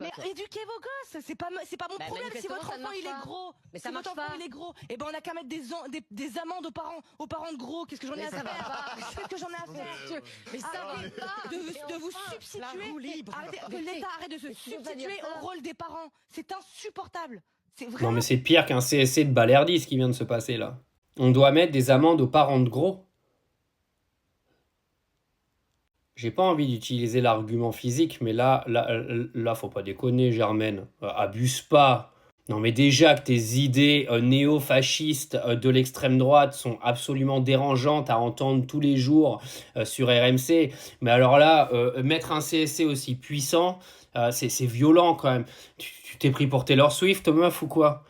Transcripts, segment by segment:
Mais quoi. éduquez vos gosses, c'est pas mon Bah, problème si manifestement, votre ça ne enfant marche il est pas. gros. Mais Si ça votre marche enfant pas. il est gros, et ben on a qu'à mettre des amendes aux parents de gros. Qu'est-ce que j'en ai Mais à ça va faire? pas. Qu'est-ce que j'en ai à faire? Mais ça Arrêtez va pas. de vous Mais enfin, substituer. la roue libre. Arrêtez, que Mais l'État arrête de se mais tu peux pas dire substituer ça. au rôle des parents. C'est insupportable. C'est Non, mais vraiment. c'est pire qu'un CSC de Balerdi, ce qui vient de se passer là. On doit mettre des amendes aux parents de gros. J'ai pas envie d'utiliser l'argument physique, mais là, faut pas déconner, Germaine. Abuse pas. Non, mais déjà que tes idées néo-fascistes de l'extrême droite sont absolument dérangeantes à entendre tous les jours sur RMC. Mais alors là, mettre un CSC aussi puissant, c'est violent quand même. Tu t'es pris pour Taylor Swift, meuf, ou quoi?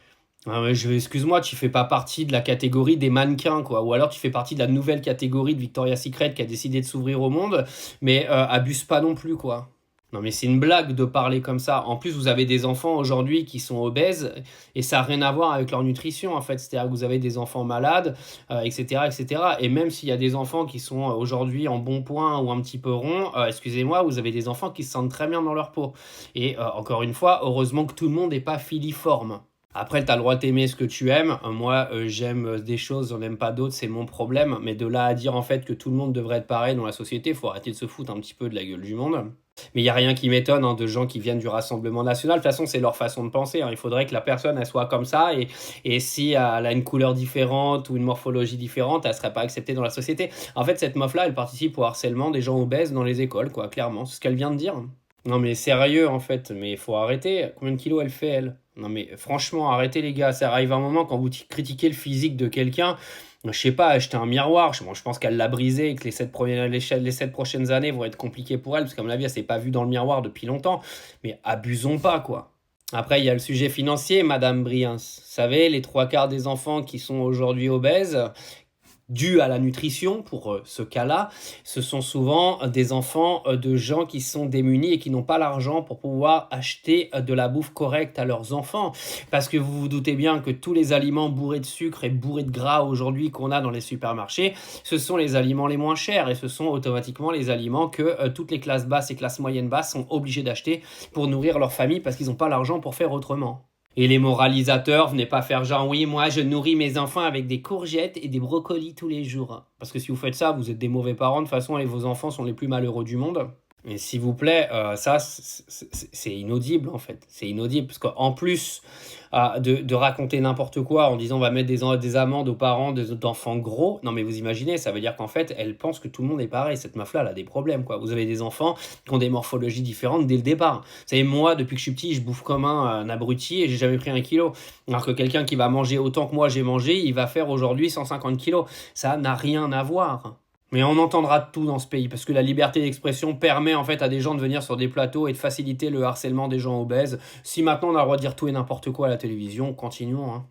Ah mais excuse-moi, tu fais pas partie de la catégorie des mannequins, quoi. Ou alors tu fais partie de la nouvelle catégorie de Victoria's Secret qui a décidé de s'ouvrir au monde, mais abuse pas non plus, quoi. Non mais c'est une blague de parler comme ça. En plus, vous avez des enfants aujourd'hui qui sont obèses et ça n'a rien à voir avec leur nutrition, en fait. C'est-à-dire que vous avez des enfants malades, etc., etc. Et même s'il y a des enfants qui sont aujourd'hui en bon point ou un petit peu ronds, excusez-moi, vous avez des enfants qui se sentent très bien dans leur peau. Et encore une fois, heureusement que tout le monde n'est pas filiforme. Après, tu as le droit d'aimer ce que tu aimes. Moi, j'aime des choses, j'en aime pas d'autres, c'est mon problème. Mais de là à dire en fait que tout le monde devrait être pareil dans la société, faut arrêter de se foutre un petit peu de la gueule du monde. Mais il n'y a rien qui m'étonne de gens qui viennent du Rassemblement national. De toute façon, c'est leur façon de penser. Il faudrait que la personne elle soit comme ça. Et si elle a une couleur différente ou une morphologie différente, elle ne serait pas acceptée dans la société. En fait, cette meuf-là, elle participe au harcèlement des gens obèses dans les écoles, quoi, clairement. C'est ce qu'elle vient de dire. Non mais sérieux en fait, mais il faut arrêter. Combien de kilos elle fait elle? Non mais franchement, arrêtez les gars, ça arrive un moment quand vous critiquez le physique de quelqu'un, je sais pas, acheter un miroir, je pense qu'elle l'a brisé et que les 7 prochaines années vont être compliquées pour elle, parce qu'à mon avis elle s'est pas vue dans le miroir depuis longtemps, mais abusons pas quoi. Après il y a le sujet financier, Madame Briens. Vous savez, les 3/4 des enfants qui sont aujourd'hui obèses, dû à la nutrition, pour ce cas-là, ce sont souvent des enfants de gens qui sont démunis et qui n'ont pas l'argent pour pouvoir acheter de la bouffe correcte à leurs enfants. Parce que vous vous doutez bien que tous les aliments bourrés de sucre et bourrés de gras aujourd'hui qu'on a dans les supermarchés, ce sont les aliments les moins chers et ce sont automatiquement les aliments que toutes les classes basses et classes moyennes basses sont obligées d'acheter pour nourrir leur famille parce qu'ils n'ont pas l'argent pour faire autrement. Et les moralisateurs, venez pas faire genre, oui, moi je nourris mes enfants avec des courgettes et des brocolis tous les jours. Parce que si vous faites ça, vous êtes des mauvais parents de toute façon et vos enfants sont les plus malheureux du monde. Et s'il vous plaît, ça, c'est inaudible en fait. C'est inaudible parce qu'en plus de raconter n'importe quoi en disant on va mettre des amendes aux parents d'enfants gros, non mais vous imaginez, ça veut dire qu'en fait, elle pense que tout le monde est pareil. Cette meuf-là, elle a des problèmes quoi. Vous avez des enfants qui ont des morphologies différentes dès le départ. Vous savez, moi, depuis que je suis petit, je bouffe comme un abruti et j'ai jamais pris 1 kilo. Alors que quelqu'un qui va manger autant que moi j'ai mangé, il va faire aujourd'hui 150 kilos. Ça n'a rien à voir. Mais on entendra tout dans ce pays, parce que la liberté d'expression permet en fait à des gens de venir sur des plateaux et de faciliter le harcèlement des gens obèses. Si maintenant on a le droit de dire tout et n'importe quoi à la télévision, continuons.